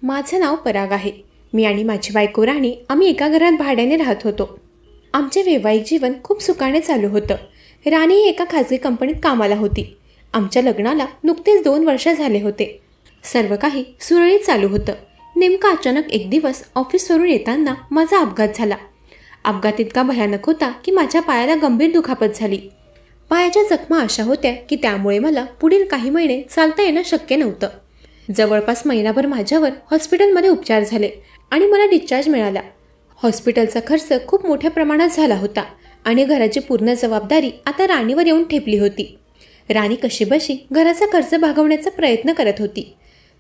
माझं नाव पराग आहे. मी आणि माझी बायको राणी आम्ही एका घरात भाड्याने राहत होतो. आमचे वैवाहिक जीवन खूप सुखाने चालू होतं. राणी ही एका खाजगी कंपनीत कामाला होती. आमच्या लग्नाला नुकतेच 2 वर्ष झाले होते. सर्व काही सुरळीत चालू होतं. नेमका अचानक एक दिवस ऑफिसवरून येताना माझा अपघात झाला. अपघात इतका भयानक होता की माझ्या पायाला गंभीर दुखापत झाली. पायाच्या जखमा अशा होत्या की त्यामुळे मला पुढील काही महिने चालता येणं शक्य नव्हतं. जवळपास महिनाभर माझ्यावर हॉस्पिटलमध्ये उपचार झाले आणि मला डिस्चार्ज मिळाला. हॉस्पिटलचा खर्च खूप मोठ्या प्रमाणात झाला होता आणि घराची पूर्ण जबाबदारी आता राणीवर येऊन ठेपली होती. राणी कशीबशी घराचा खर्च भागवण्याचा प्रयत्न करत होती.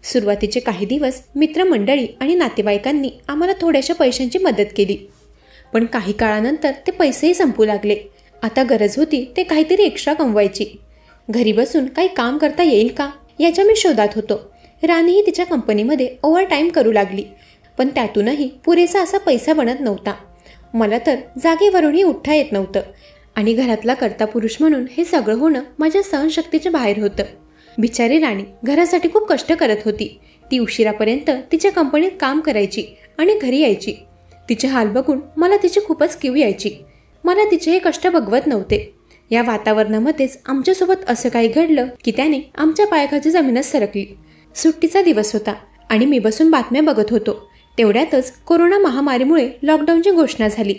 सुरुवातीचे काही दिवस मित्रमंडळी आणि नातेवाईकांनी आम्हाला थोड्याशा पैशांची मदत केली. पण काही काळानंतर ते पैसेही संपू लागले. आता गरज होती ते काहीतरी एक्स्ट्रा कमवायची. घरी बसून काही काम करता येईल का याच्या मी शोधात होतो. राणीही तिच्या कंपनीमध्ये ओव्हरटाईम करू लागली, पण त्यातूनही पुरेसा असा पैसा बनत नव्हता. मला तर जागेवरूनही उठता येत नव्हतं आणि घरातला कर्ता पुरुष म्हणून हे सगळं होणं माझ्या सहनशक्तीच्या बाहेर होतं. बिचारी राणी घरासाठी खूप कष्ट करत होती. ती उशिरापर्यंत तिच्या कंपनीत काम करायची आणि घरी यायची. तिचे हाल बघून मला तिची खूपच कीव यायची. मला तिचे हे कष्ट बघवत नव्हते. या वातावरणामध्येच आमच्यासोबत असं काही घडलं की त्याने आमच्या पायाखालची जमीनच सरकली. सुट्टीचा दिवस होता आणि मी बसून बातम्या बघत होतो. तेवढ्यातच कोरोना महामारीमुळे लॉकडाऊनची घोषणा झाली.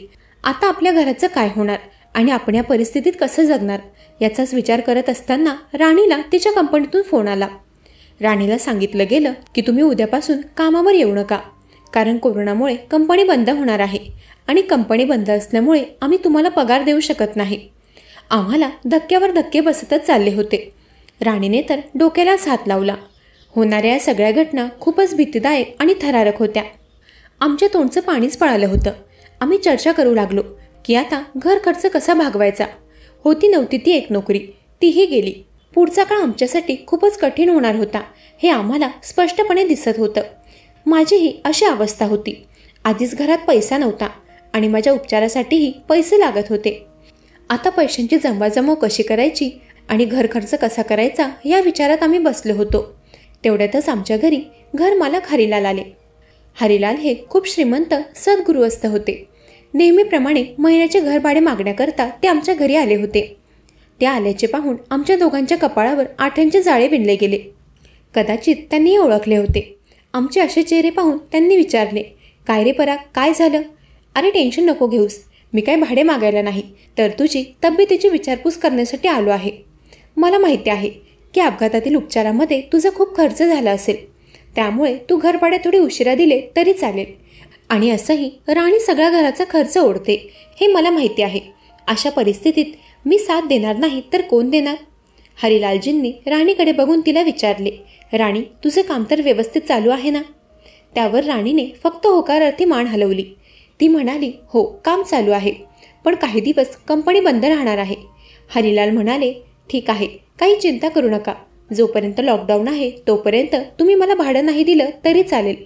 आता आपल्या घराचं काय होणार आणि आपण या परिस्थितीत कसं जगणार याचाच विचार करत असताना राणीला तिच्या कंपनीतून फोन आला. राणीला सांगितलं गेलं की तुम्ही उद्यापासून कामावर येऊ नका, कारण कोरोनामुळे कंपनी बंद होणार आहे आणि कंपनी बंद असल्यामुळे आम्ही तुम्हाला पगार देऊ शकत नाही. आम्हाला धक्क्यावर धक्के बसतच चालले होते. राणीने तर डोक्यालाच हात लावला. होणाऱ्या या सगळ्या घटना खूपच भीतीदायक आणि थरारक होत्या. आमच्या तोंडचं पाणीच पळालं होतं. आम्ही चर्चा करू लागलो की आता घर खर्च कसा भागवायचा. होती नव्हती ती एक नोकरी, तीही गेली. पुढचा काळ आमच्यासाठी खूपच कठीण होणार होता हे आम्हाला स्पष्टपणे दिसत होतं. माझीही अशी अवस्था होती. आधीच घरात पैसा नव्हता आणि माझ्या उपचारासाठीही पैसे लागत होते. आता पैशांची जमवाजमव कशी करायची आणि घर खर्च कसा करायचा या विचारात आम्ही बसलो होतो. तेवढ्यातच आमच्या घरी घरमालक हरिलाल आले. हरिलाल हे खूप श्रीमंत सद्गृहस्थ होते. नेहमीप्रमाणे महिन्याचे घर भाडे मागण्याकरता ते आमच्या घरी आले होते. ते आल्याचे पाहून आमच्या दोघांच्या कपाळावर आठ्यांचे जाळे विणले गेले. कदाचित त्यांनी ओळखले होते. आमचे असे चेहरे पाहून त्यांनी विचारले, काय रे पराग, काय झालं? अरे टेन्शन नको घेऊस, मी काय भाडे मागायला नाही तर तुझी तब्येतीची विचारपूस करण्यासाठी आलो आहे. मला माहिती आहे की अपघातातील उपचारामध्ये तुझा खूप खर्च झाला असेल, त्यामुळे तू घरभाडे थोडे उशिरा दिले तरी चालेल. आणि असंही राणी सगळ्या घराचा खर्च ओढते हे मला माहिती आहे. अशा परिस्थितीत मी साथ देणार नाही तर कोण देणार? हरिलालजींनी राणीकडे बघून तिला विचारले, राणी तुझं काम तर व्यवस्थित चालू आहे ना? त्यावर राणीने फक्त होकारार्थी मान हलवली. ती म्हणाली, हो काम चालू आहे, पण काही दिवस कंपनी बंद राहणार आहे. हरिलाल म्हणाले, ठीक आहे, काही चिंता करू नका. जोपर्यंत लॉकडाऊन आहे तोपर्यंत तुम्ही मला भाडं नाही दिलं तरी चालेल.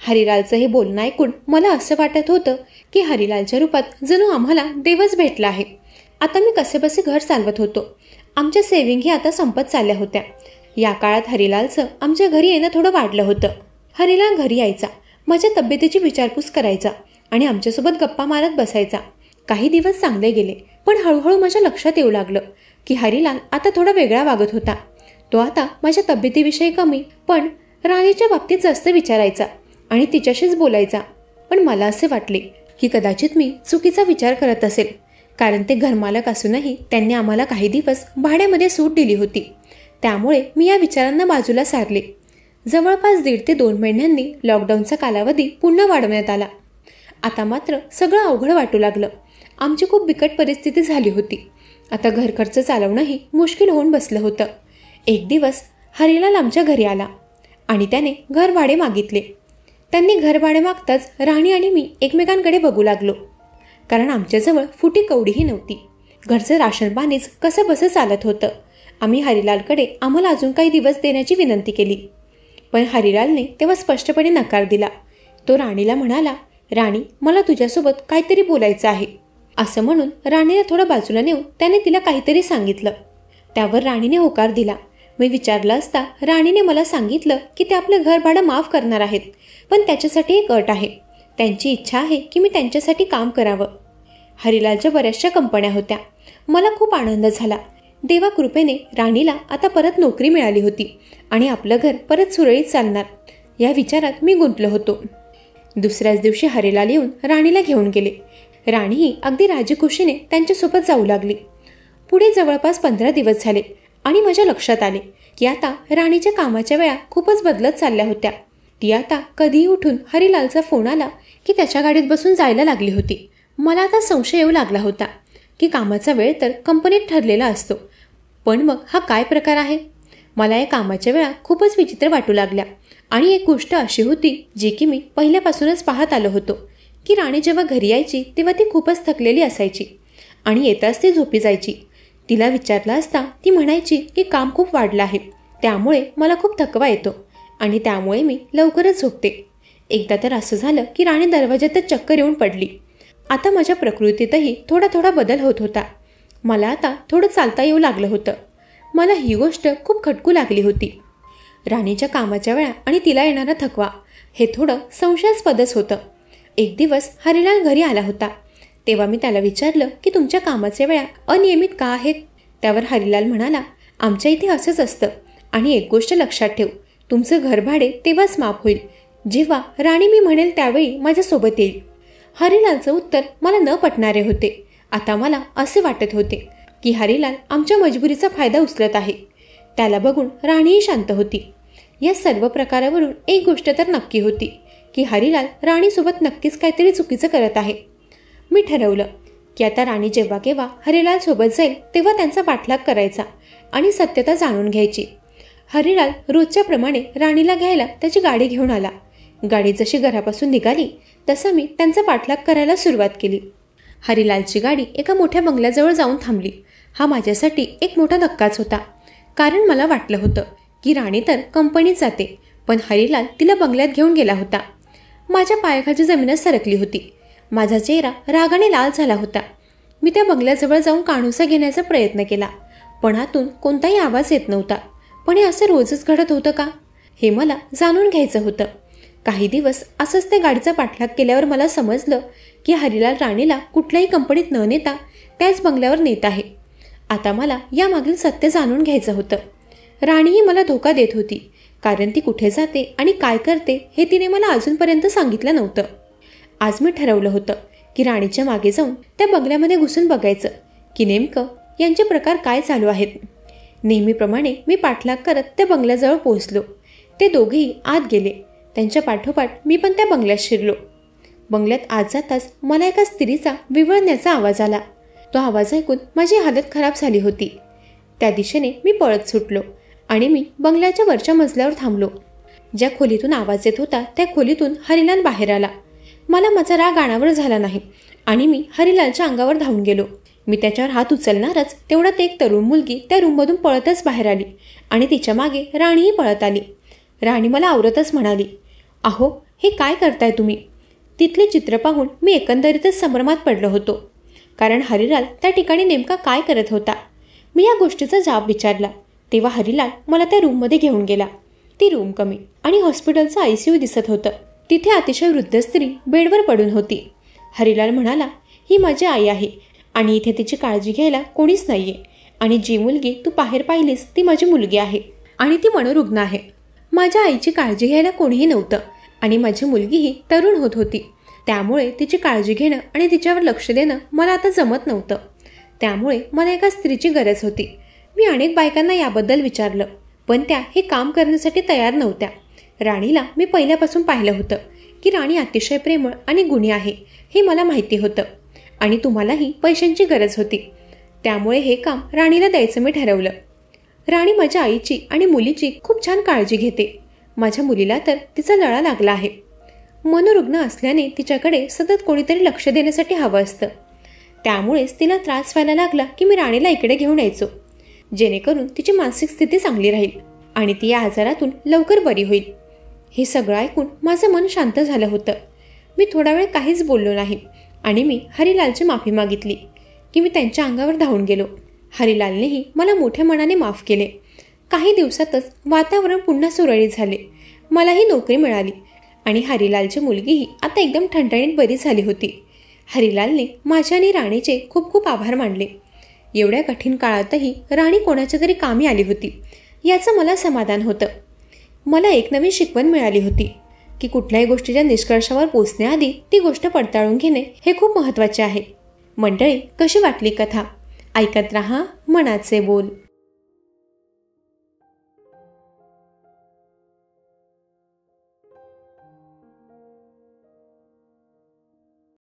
हरिलालचं हे बोलणं ऐकून मला असं वाटत होतं की हरिलालच्या रूपात जणू आम्हाला देवच भेटला आहे. आता मी कसेबसे घर चालवत होतो. आमच्या सेव्हिंगही आता संपत चालल्या होत्या. या काळात हरिलालचं आमच्या घरी येणं थोडं वाढलं होतं. हरिलाल घरी यायचा, माझ्या तब्येतीची विचारपूस करायचा आणि आमच्यासोबत गप्पा मारत बसायचा. काही दिवस चांगले गेले, पण हळूहळू माझ्या लक्षात येऊ लागलं की हरिलाल आता थोडा वेगळा वागत होता. तो आता माझ्या तब्येतीविषयी कमी पण राणीच्या बाबतीत जास्त विचारायचा आणि तिच्याशीच बोलायचा. पण मला असे वाटले की कदाचित मी चुकीचा विचार करत असेल, कारण ते घरमालक असूनही त्यांनी आम्हाला काही दिवस भाड्यामध्ये सूट दिली होती. त्यामुळे मी या विचारांना बाजूला सारले. जवळपास 1.5 ते 2 महिन्यांनी लॉकडाऊनचा कालावधी पुन्हा वाढवण्यात आला. आता मात्र सगळं अवघड वाटू लागलं. आमची खूप बिकट परिस्थिती झाली होती. आता घर खर्च चालवणंही मुश्किल होऊन बसलं होतं. एक दिवस हरिलाल आमच्या घरी आला आणि त्याने घर भाडे मागितले. त्यांनी घर भाडे मागताच राणी आणि मी एकमेकांकडे बघू लागलो, कारण आमच्याजवळ फुटी कवडीही नव्हती. घरचं राशन पाणीच कसं बसं चालत होतं. आम्ही हरिलालकडे आम्हाला अजून काही दिवस देण्याची विनंती केली, पण हरिलालने तेव्हा स्पष्टपणे नकार दिला. तो राणीला म्हणाला, राणी मला तुझ्यासोबत काहीतरी बोलायचं आहे. असं म्हणून राणीला थोडं बाजूला नेऊन त्याने तिला काहीतरी सांगितलं. त्यावर राणीने होकार दिला मी विचारलं असता राणीने मला सांगितलं की ते आपलं घर भाडं माफ करणार आहेत, पण त्याच्यासाठी एक अट आहे. त्यांची इच्छा आहे की मी त्यांच्यासाठी काम करावं. हरिलालच्या बऱ्याचशा कंपन्या होत्या. मला खूप आनंद झाला. देवाकृपेने राणीला आता परत नोकरी मिळाली होती आणि आपलं घर परत सुरळीत चालणार या विचारात मी गुंतलो होतो. दुसऱ्याच दिवशी हरिलाल येऊन राणीला घेऊन गेले. राणीही अगदी राजीखुशीने त्यांच्यासोबत जाऊ लागली. पुढे जवळपास 15 दिवस झाले आणि माझ्या लक्षात आले की आता राणीच्या कामाच्या वेळा खूपच बदलत चालल्या होत्या. ती आता कधीही उठून हरिलालचा फोन आला की त्याच्या गाडीत बसून जायला लागली होती. मला आता संशय येऊ लागला होता की कामाचा वेळ तर कंपनीत ठरलेला असतो, पण मग हा काय प्रकार आहे. मला या कामाच्या वेळा खूपच विचित्र वाटू लागल्या. आणि एक गोष्ट अशी होती जी की मी पहिल्यापासूनच पाहत आलो होतो की राणी जेव्हा घरी यायची तेव्हा ती खूपच थकलेली असायची आणि येताच ती झोपी जायची. तिला विचारलं असता ती म्हणायची की काम खूप वाढलं आहे, त्यामुळे मला खूप थकवा येतो आणि त्यामुळे मी लवकरच झोपते. एकदा तर असं झालं की राणी दरवाज्यातच चक्कर येऊन पडली. आता माझ्या प्रकृतीतही थोडा थोडा बदल होत होता. मला आता थोडं चालता येऊ लागलं होतं. मला ही गोष्ट खूप खटकू लागली होती. राणीच्या कामाच्या वेळा आणि तिला येणारा थकवा हे थोडं संशयास्पदच होतं. एक दिवस हरिलाल घरी आला होता. तेव्हा मी त्याला विचारलं की तुमच्या कामाच्या वेळा अनियमित का आहेत. त्यावर हरिलाल म्हणाला, आमच्या इथे असंच असतं आणि एक गोष्ट लक्षात ठेव, तुमचं घरभाडे तेव्हाच माफ होईल जेव्हा राणी मी म्हणेल त्यावेळी माझ्यासोबत येईल. हरिलालचं उत्तर मला न पटणारे होते. आता मला असे वाटत होते की हरिलाल आमच्या मजबुरीचा फायदा उचलत आहे. त्याला बघून राणीही शांत होती. या सर्व प्रकारावरून एक गोष्ट तर नक्की होती की हरिलाल राणीसोबत नक्कीच काहीतरी चुकीचं करत आहे. मी ठरवलं की आता राणी जेव्हा केव्हा हरिलाल सोबत जाईल तेव्हा त्यांचा पाठलाग करायचा आणि सत्यता जाणून घ्यायची. हरिलाल रोजच्या प्रमाणे राणीला घ्यायला त्याची गाडी घेऊन आला. गाडी जशी घरापासून निघाली तसं मी त्यांचा पाठलाग करायला सुरुवात केली. हरिलालची गाडी एका मोठ्या बंगल्याजवळ जाऊन थांबली. हा माझ्यासाठी एक मोठा धक्काच होता, कारण मला वाटलं होतं की राणी तर कंपनीत जाते, पण हरिलाल तिला बंगल्यात घेऊन गेला होता. माझ्या पायाखालची जमीनच सरकली होती. माझा चेहरा रागाने लाल झाला होता. मी त्या बंगल्याजवळ जाऊन काणूसा घेण्याचा प्रयत्न केला, पण आतून कोणताही आवाज येत नव्हता. पण हे असं रोजच घडत होतं का, हे मला जाणून घ्यायचं होतं. काही दिवस असंच त्या गाडीचा पाठलाग केल्यावर मला समजलं की हरिलाल राणीला कुठल्याही कंपनीत न नेता त्याच बंगल्यावर नेत आहे. आता मला यामागील सत्य जाणून घ्यायचं होतं. राणीही मला धोका देत होती, कारण ती कुठे जाते आणि काय करते हे तिने मला अजूनपर्यंत सांगितलं नव्हतं. आज मी ठरवलं होतं की राणीच्या मागे जाऊन त्या बंगल्यामध्ये घुसून बघायचं की नेमकं यांचे प्रकार काय चालू आहेत. नेहमीप्रमाणे मी पाठलाग करत त्या बंगल्याजवळ पोहोचलो. ते दोघेही आत गेले. त्यांच्या पाठोपाठ मी पण त्या बंगल्यात शिरलो. बंगल्यात आत जाताच मला एका स्त्रीचा विव्हळण्याचा आवाज आला. तो आवाज ऐकून माझी हालत खराब झाली होती. त्या दिशेने मी पळत सुटलो आणि मी बंगल्याच्या वरच्या मजल्यावर थांबलो. ज्या खोलीतून आवाज येत होता त्या खोलीतून हरिलाल बाहेर आला. मला माझा राग अनावर झाला नाही आणि मी हरिलालच्या अंगावर धावून गेलो. मी त्याच्यावर हात उचलणारच तेवढ्यात एक तरुण मुलगी त्या रूममधून पळतच बाहेर आली आणि तिच्या मागे राणीही पळत आली. राणी मला आवरतच म्हणाली, अहो हे काय करताय तुम्ही. तिथले चित्र पाहून मी एकंदरीतच संभ्रमात पडलो होतो, कारण हरिलाल त्या ठिकाणी नेमका काय करत होता. मी या गोष्टीचा जाब विचारला तेव्हा हरिलाल मला त्या रूममध्ये घेऊन गेला. ती रूम कमी आणि हॉस्पिटलचं ICU दिसत होतं. तिथे अतिशय वृद्ध स्त्री बेडवर पडून होती. हरिलाल म्हणाला, ही माझी आई आहे आणि इथे तिची काळजी घ्यायला कोणीच नाहीये आणि जी मुलगी तू बाहेर पाहिलीस ती माझी मुलगी आहे आणि ती मनोरुग्ण आहे. माझ्या आईची काळजी घ्यायला कोणीही नव्हतं आणि माझी मुलगीही तरुण होत होती. त्यामुळे तिची काळजी घेणं आणि तिच्यावर लक्ष देणं मला आता जमत नव्हतं. त्यामुळे मला एका स्त्रीची गरज होती. मी अनेक बायकांना याबद्दल विचारलं, पण त्या हे काम करण्यासाठी तयार नव्हत्या. राणीला मी पहिल्यापासून पाहिलं होतं की राणी अतिशय प्रेमळ आणि गुणी आहे हे मला माहिती होतं आणि तुम्हालाही पैशांची गरज होती. त्यामुळे हे काम राणीला द्यायचं मी ठरवलं. राणी माझ्या आईची आणि मुलीची खूप छान काळजी घेते. माझ्या मुलीला तर तिचा लळा लागला आहे. मनोरुग्ण असल्याने तिच्याकडे सतत कोणीतरी लक्ष देण्यासाठी हवं असतं. त्यामुळेच तिला त्रास व्हायला लागला की मी राणीला इकडे घेऊन यायचो, जेणेकरून तिची मानसिक स्थिती चांगली राहील आणि ती या आजारातून लवकर बरी होईल. हे सगळं ऐकून माझं मन शांत झालं होतं. मी थोडा वेळ काहीच बोललो नाही आणि मी हरिलालची माफी मागितली की मी त्यांच्या अंगावर धावून गेलो. हरिलालनेही मला मोठ्या मनाने माफ केले. काही दिवसातच वातावरण पुन्हा सुरळीत झाले. मलाही नोकरी मिळाली आणि हरिलालची मुलगीही आता एकदम ठणठणीत बरी झाली होती. हरिलालने माझ्या आणि राणीचे खूप खूप आभार मानले. एवढ्या कठीण काळातही राणी कोणाच्या तरी कामी आली होती याचं मला समाधान होतं. मला एक नवीन शिकवण मिळाली होती की कुठल्याही गोष्टीच्या निष्कर्षावर पोचण्याआधी ती गोष्ट पडताळून घेणे हे खूप महत्त्वाचे आहे. मंडळी, कशी वाटली कथा? ऐकत रहा मनाचे बोल.